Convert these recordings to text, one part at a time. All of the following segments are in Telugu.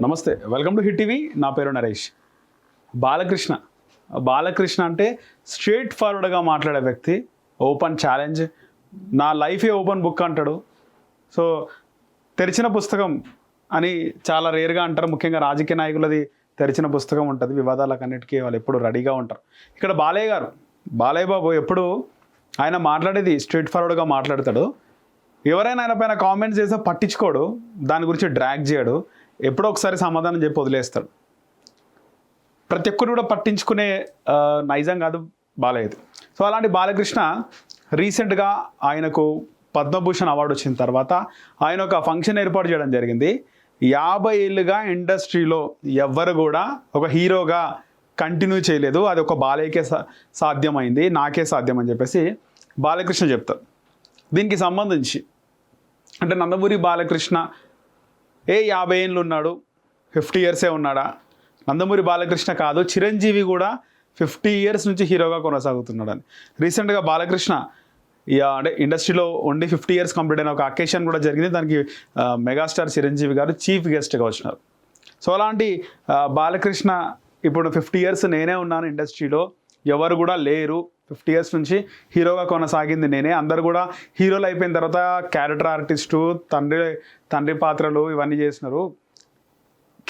నమస్తే, వెల్కమ్ టు హిట్ టీవీ. నా పేరు నరేష్. బాలకృష్ణ అంటే స్ట్రేట్ ఫార్వర్డ్గా మాట్లాడే వ్యక్తి. ఓపెన్ ఛాలెంజ్, నా లైఫే ఓపెన్ బుక్ అంటాడు. సో తెరిచిన పుస్తకం అని చాలా రేర్గా అంటారు. ముఖ్యంగా రాజకీయ నాయకులది తెరిచిన పుస్తకం ఉంటుంది. వివాదాలకు అన్నిటికీ వాళ్ళు ఎప్పుడు రెడీగా ఉంటారు. ఇక్కడ బాలయ్య బాబు ఎప్పుడు ఆయన మాట్లాడేది స్ట్రేట్ ఫార్వర్డ్గా మాట్లాడతాడు. ఎవరైనా ఆయన పైన కామెంట్స్ చేస్తే పట్టించుకోడు, దాని గురించి డ్రాగ్ చేయడు. ఎప్పుడో ఒకసారి సమాధానం చెప్పి వదిలేస్తాడు. ప్రతి ఒక్కరు కూడా పట్టించుకునే నైజం కాదు బాలయ్యది. సో అలాంటి బాలకృష్ణ రీసెంట్గా ఆయనకు పద్మభూషణ్ అవార్డు వచ్చిన తర్వాత ఆయన ఒక ఫంక్షన్ ఏర్పాటు చేయడం జరిగింది. 50 ఏళ్ళుగా ఇండస్ట్రీలో ఎవ్వరు కూడా ఒక హీరోగా కంటిన్యూ చేయలేదు, అది ఒక బాలయ్యకే సాధ్యమైంది, నాకే సాధ్యం అని చెప్పేసి బాలకృష్ణ చెప్తారు. దీనికి సంబంధించి అంటే నందమూరి బాలకృష్ణ 50 ఏళ్ళు ఉన్నాడు, 50 ఇయర్సే ఉన్నాడా? నందమూరి బాలకృష్ణ కాదు, చిరంజీవి కూడా 50 ఇయర్స్ నుంచి హీరోగా కొనసాగుతున్నాడు అని రీసెంట్గా బాలకృష్ణ అంటే ఇండస్ట్రీలో ఉండి 50 ఇయర్స్ కంప్లీట్ అయిన ఒక అకేషన్ కూడా జరిగింది. దానికి మెగాస్టార్ చిరంజీవి గారు చీఫ్ గెస్ట్గా వచ్చినారు. సో అలాంటి బాలకృష్ణ ఇప్పుడు 50 ఇయర్స్ నేనే ఉన్నాను ఇండస్ట్రీలో, ఎవరు కూడా లేరు, 50 ఇయర్స్ నుంచి హీరోగా కొనసాగింది నేనే, అందరు కూడా హీరోలు అయిపోయిన తర్వాత క్యారెక్టర్ ఆర్టిస్టు, తండ్రి పాత్రలు ఇవన్నీ చేసినారు,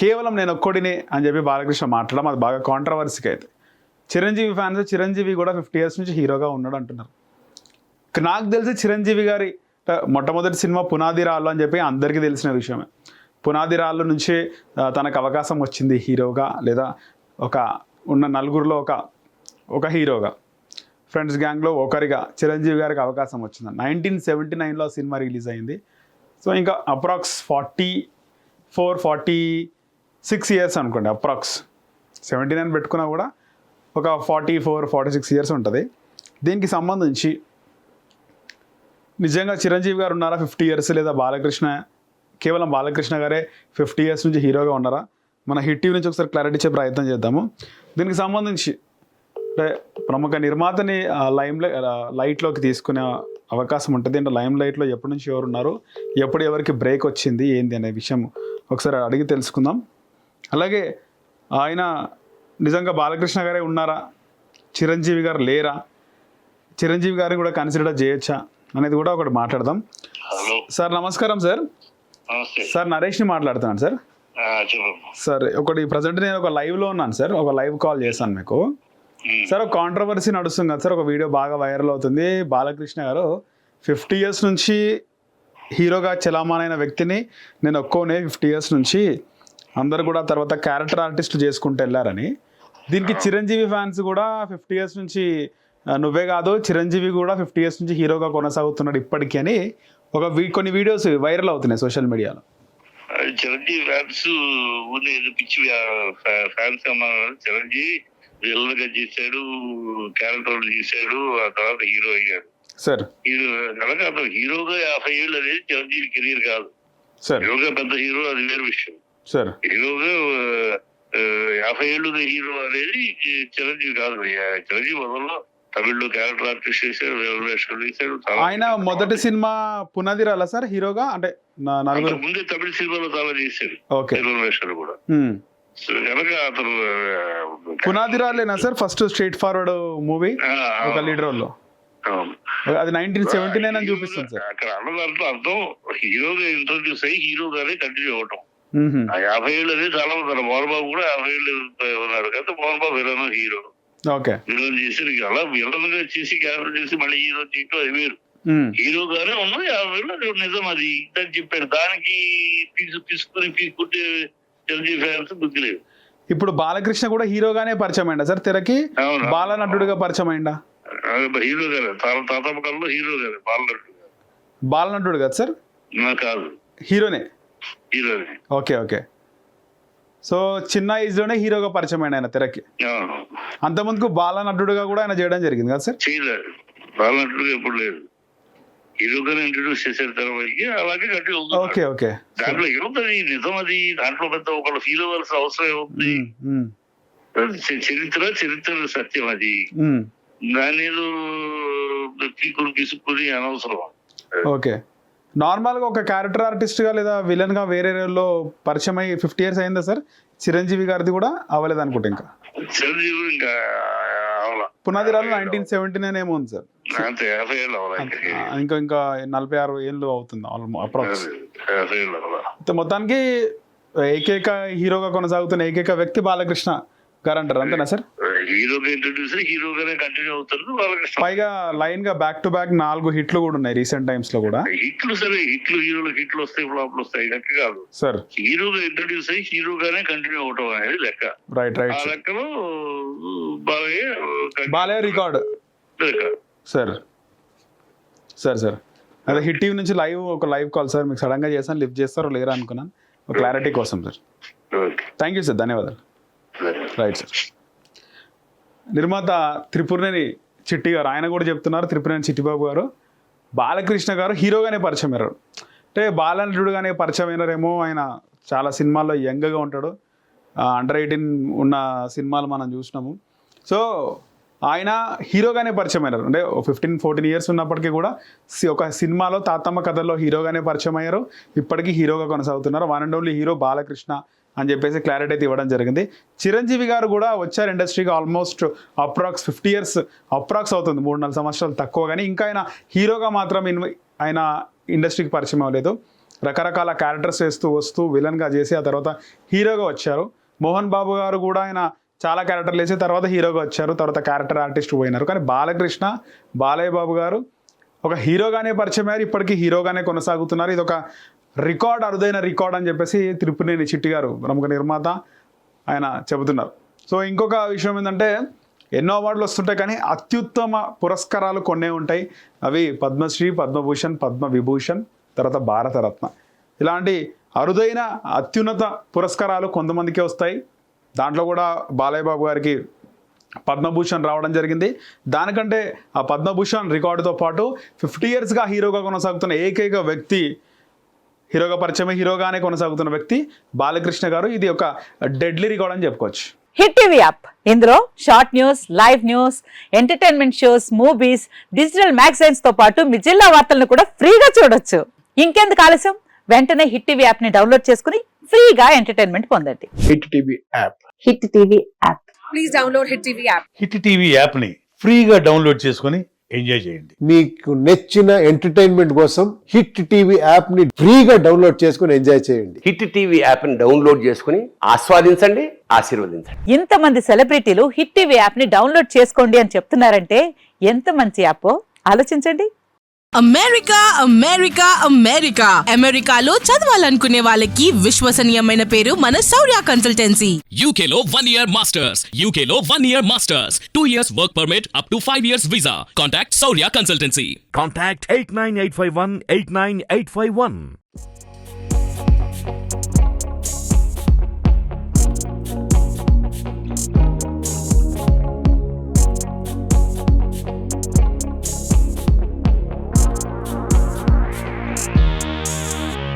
కేవలం నేను ఒక్కడినే అని చెప్పి బాలకృష్ణ మాట్లాడడం అది బాగా కాంట్రవర్సీగా అయితే. చిరంజీవి ఫ్యాన్స్ చిరంజీవి కూడా 50 ఇయర్స్ నుంచి హీరోగా ఉన్నాడు అంటున్నారు. నాకు తెలిసి చిరంజీవి గారి మొట్టమొదటి సినిమా పునాది రాళ్ళు అని చెప్పి అందరికీ తెలిసిన విషయమే. పునాది రాళ్ళు నుంచి తనకు అవకాశం వచ్చింది హీరోగా, లేదా ఒక ఉన్న నలుగురిలో ఒక హీరోగా, ఫ్రెండ్స్ గ్యాంగ్లో ఒకరిగా చిరంజీవి గారికి అవకాశం వచ్చింది. 1979లో సినిమా రిలీజ్ అయింది. సో ఇంకా అప్రాక్స్ 46 ఇయర్స్ అనుకోండి, అప్రాక్స్ 79 పెట్టుకున్నా కూడా ఒక 46 ఇయర్స్ ఉంటుంది. దీనికి సంబంధించి నిజంగా చిరంజీవి గారు ఉన్నారా 50 ఇయర్స్, లేదా కేవలం బాలకృష్ణ గారే 50 ఇయర్స్ నుంచి హీరోగా ఉన్నారా? మన హిట్ టీవీ నుంచి ఒకసారి క్లారిటీ ఇచ్చే ప్రయత్నం చేద్దాము. దీనికి సంబంధించి అంటే ప్రముఖ నిర్మాతని లైట్లోకి తీసుకునే అవకాశం ఉంటుంది. అంటే లైమ్ లైట్లో ఎప్పటి నుంచి ఎవరు ఉన్నారు, ఎప్పుడు ఎవరికి బ్రేక్ వచ్చింది ఏంది అనే విషయం ఒకసారి అడిగి తెలుసుకుందాం. అలాగే ఆయన నిజంగా బాలకృష్ణ గారే ఉన్నారా, చిరంజీవి గారు లేరా, చిరంజీవి గారిని కూడా కన్సిడర్ చేయొచ్చా అనేది కూడా ఒకటి మాట్లాడదాం. సార్ నమస్కారం. సార్ నరేష్ని మాట్లాడుతున్నాను సార్. సార్ ఒకటి ప్రజెంట్ నేను ఒక లైవ్లో ఉన్నాను సార్, ఒక లైవ్ కాల్ చేశాను మీకు. సార్ ఒక కాంట్రవర్సీ నడుస్తుంది కదా సార్, ఒక వీడియో బాగా వైరల్ అవుతుంది. బాలకృష్ణ గారు 50 ఇయర్స్ నుంచి హీరోగా చలామణైన వ్యక్తిని నేను ఒక్కోనే 50 ఇయర్స్ నుంచి, అందరు కూడా తర్వాత క్యారెక్టర్ ఆర్టిస్టులు చేసుకుంటూ వెళ్ళారని. దీనికి చిరంజీవి ఫ్యాన్స్ కూడా 50 ఇయర్స్ నుంచి నువ్వే కాదు చిరంజీవి కూడా 50 ఇయర్స్ నుంచి హీరోగా కొనసాగుతున్నాడు ఇప్పటికీ అని కొన్ని వీడియోస్ వైరల్ అవుతున్నాయి సోషల్ మీడియాలో. చిరంజీవి ఫ్యాన్స్ పిచ్చి ఫ్యాన్స్ అన్నారు. చిరంజీవి విలన్గా చేశాడు, క్యారెక్టర్ చేశాడు, ఆ తర్వాత హీరో అయ్యాడు సార్. హీరోగా 50 ఏళ్ళు అనేది చిరంజీవి కెరీర్ కాదు సార్. హీరోగా పెద్ద హీరో అది వేరే విషయం సార్. హీరోగా 50 ఏళ్ళుగా హీరో అనేది చిరంజీవి కాదు. చిరంజీవి మొదల్లో తమిళ్లో క్యారెక్టర్ ఆర్టిస్ట్ చేశాడు, వేషాలు చేశాడు. ఆయన మొదటి సినిమా పునాది రాళ్ళ సార్ హీరోగా, అంటే ముందే తమిళ సినిమాలో చాలా చేశాడు, వేషాలు కూడా. కనుక అతను పునాది రాలేనా sir first straight forward movie ఒక లీడ్ రోల్ లో? అది 1979 అని చూపిస్తుంది సార్. అక్కడ అన్న దాంట్లో అర్థం హీరోగా ఇంట్రొడ్యూస్ అయ్యి హీరోగానే కంటిన్యూ అవటం. 50 ఏళ్ళు అనేది చాలా మంది. మోహన్ బాబు కూడా 50 ఏళ్ళు ఉన్నాడు కదా, Mohan Babu villain hero, villain చేసి అలా విలన్ గా చేసి క్యారెక్టర్ చేసి మళ్ళీ హీరో చేయటం అది వేరు. హీరోగానే ఉన్నది 50 ఏళ్ళు నిజం, అది ఇంతని చెప్పాడు. దానికి పీసుకుంటే చిరంజీవి ఫ్యాన్స్ బుద్ధి లేదు. ఇప్పుడు బాలకృష్ణ కూడా హీరోగానే పరిచయం అయిందా సార్ తెరకి? బాలనటుడిగా పరిచయం అయిందా? హీరోగానే తాతమ్మకాలలో హీరోగానే, బాలనటుడు కదా సార్? కాదు, హీరోనే. ఓకే. సో చిన్న ఏజ్ లోనే హీరోగా పరిచయం అయిన ఆయన తెరకి. అంతకుముందుకు బాలనటుడుగా కూడా ఆయన చేయడం జరిగింది కదా సార్? చేయలేదు, బాలనటుడుగా ఎప్పుడు లేదు, హీరోగానే ఇంట్రడ్యూస్ చేశారు తెరకి. అలాగే ఓకే. దాంట్లో ఏముంది నిజం, అది దాంట్లో పెద్ద ఒకళ్ళు ఫీల్ అవ్వాల్సిన అవసరం ఏముంది? చరిత్ర సత్యం అది, దాని పిసుకుని అనవసరం. ఓకే. నార్మల్గా ఒక క్యారెక్టర్ ఆర్టిస్ట్గా లేదా విలన్గా వేరే లో పరిచయం అయ్యి 50 years అయిందా సార్? చిరంజీవి గారిది కూడా అవ్వలేదు అనుకుంటా. ఇంకా చిరంజీవి ఇంకా పునాది రాళ్ళు 1979 ఏమో ఉంది సార్. అంతే 50 ఏళ్ళు ఇంకా 46 ఏళ్ళు అవుతుంది అప్రాక్స్. మొత్తానికి ఏకైక హీరోగా కొనసాగుతున్న ఏకైక వ్యక్తి బాలకృష్ణ గారు అంటారు, అంతేనా సార్? హీరోగా ఇంట్రొడ్యూస్ హీరోగానే కంటిన్యూ అవుతారు బాలకృష్ణ. పైగా లైన్ గా బ్యాక్ టు బ్యాక్ 4 హిట్లు కూడా ఉన్నాయి రీసెంట్ టైమ్స్ లో కూడా. హిట్లు సరే, హీరోలకు హిట్లు వస్తాయి, ఫ్లాప్లు వస్తాయి, లెక్క కాదు సార్. హీరోగా ఇంట్రొడ్యూస్ అయ్యి హీరోగానే కంటిన్యూ అవటం అనేది లెక్క. రైట్ ఆ లెక్కలో బాలయ్య రికార్డ్ సార్. అదే హిట్ టీవీ నుంచి ఒక లైవ్ కాల్ సార్, మీకు సడన్ గా చేస్తాను, లిఫ్ట్ చేస్తారో లేరా అనుకున్నాను, క్లారిటీ కోసం సార్. థ్యాంక్ యూ సార్, ధన్యవాదాలు. Right sir. నిర్మాత త్రిపురనేని చిట్టి గారు ఆయన కూడా చెప్తున్నారు, త్రిపురనేని చిట్టిబాబు గారు బాలకృష్ణ గారు హీరోగానే పరిచయం అయ్యారు. అంటే బాలనటుడుగానే పరిచయం అయినారేమో. ఆయన చాలా సినిమాల్లో యంగ్గా ఉంటాడు, అండర్ 18 ఉన్న సినిమాలు మనం చూసినాము. సో ఆయన హీరోగానే పరిచయం అయినారు. అంటే 15-14 years ఉన్నప్పటికీ కూడా ఒక సినిమాలో తాతమ్మ కథల్లో హీరోగానే పరిచయం అయ్యారు. ఇప్పటికీ హీరోగా కొనసాగుతున్నారు. One and only hero Balakrishna అని చెప్పేసి క్లారిటీ అయితే ఇవ్వడం జరిగింది. చిరంజీవి గారు కూడా వచ్చారు ఇండస్ట్రీకి ఆల్మోస్ట్ అప్రాక్స్ 50 years అప్రాక్స్ అవుతుంది, 3-4 సంవత్సరాలు తక్కువ. కానీ ఇంకా ఆయన హీరోగా మాత్రం ఆయన ఇండస్ట్రీకి పరిచయం అవ్వలేదు. రకరకాల క్యారెక్టర్స్ వస్తూ విలన్గా చేసి ఆ తర్వాత హీరోగా వచ్చారు. మోహన్ బాబు గారు కూడా ఆయన చాలా క్యారెక్టర్లు వేసి తర్వాత హీరోగా వచ్చారు, తర్వాత క్యారెక్టర్ ఆర్టిస్ట్ పోయినారు. కానీ బాలకృష్ణ, బాలయ్య బాబు గారు ఒక హీరోగానే పరిచయం అయ్యారు, ఇప్పటికీ హీరోగానే కొనసాగుతున్నారు. ఇది ఒక రికార్డ్, అరుదైన రికార్డ్ అని చెప్పేసి త్రిపురనేని చిట్టి గారు ప్రముఖ నిర్మాత ఆయన చెబుతున్నారు. సో ఇంకొక విషయం ఏంటంటే ఎన్నో అవార్డులు వస్తుంటాయి, కానీ అత్యుత్తమ పురస్కారాలు కొన్నే ఉంటాయి. అవి పద్మశ్రీ, పద్మభూషణ్, పద్మవిభూషణ్, తర్వాత భారతరత్న. ఇలాంటి అరుదైన అత్యున్నత పురస్కారాలు కొంతమందికే వస్తాయి. దాంట్లో కూడా బాలయ్య బాబు గారికి పద్మభూషణ్ రావడం జరిగింది. దానికంటే ఆ పద్మభూషణ్ రికార్డుతో పాటు 50 yearsగా హీరోగా కొనసాగుతున్న ఏకైక వ్యక్తి, హీరోగా పరిచయమే హీరోగానే కొనసాగుతున్న వ్యక్తి బాలకృష్ణ గారు. ఇది ఒక డెడ్లీ రికార్డ్ అని చెప్పుకోవచ్చు. హిట్ టీవీ యాప్, ఇందులో short news, live news, entertainment shows, movies, digital magazines తో పాటు మీ జిల్లా వార్తలను కూడా ఫ్రీగా చూడొచ్చు. ఇంకెందుకు ఆలస్యం, వెంటనే హిట్ టీవీ యాప్ ని డౌన్లోడ్ చేసుకుని ఫ్రీగా ఎంటర్టైన్మెంట్ పొందండి. Hit TV app, hit TV app, please download hit TV app. Hit TV app ని ఫ్రీగా డౌన్లోడ్ చేసుకుని ఎంజాయ్ చేయండి. మీకు నచ్చిన ఎంటర్టైన్మెంట్ కోసం హిట్ టీవీ యాప్ ని ఫ్రీగా డౌన్లోడ్ చేసుకుని ఎంజాయ్ చేయండి. హిట్ టీవీ యాప్ ని డౌన్లోడ్ చేసుకుని ఆస్వాదించండి, ఆశీర్వదించండి. ఇంతమంది సెలబ్రిటీలు హిట్ టీవీ యాప్ ని డౌన్లోడ్ చేసుకోండి అని చెప్తున్నారంటే ఎంత మంచి యాప్ ఆలోచించండి. అమెరికా అమెరికా అమెరికా అమెరికాలో చదవాలనుకునే వాళ్ళకి విశ్వసనీయమైన పేరు మన శౌర్య కన్సల్టెన్సీ. UK లో 1 year masters, UK లో 1 year masters, 2 years work permit up to 5 years visa. Contact Saurya Consultancy. Contact 89851 89851.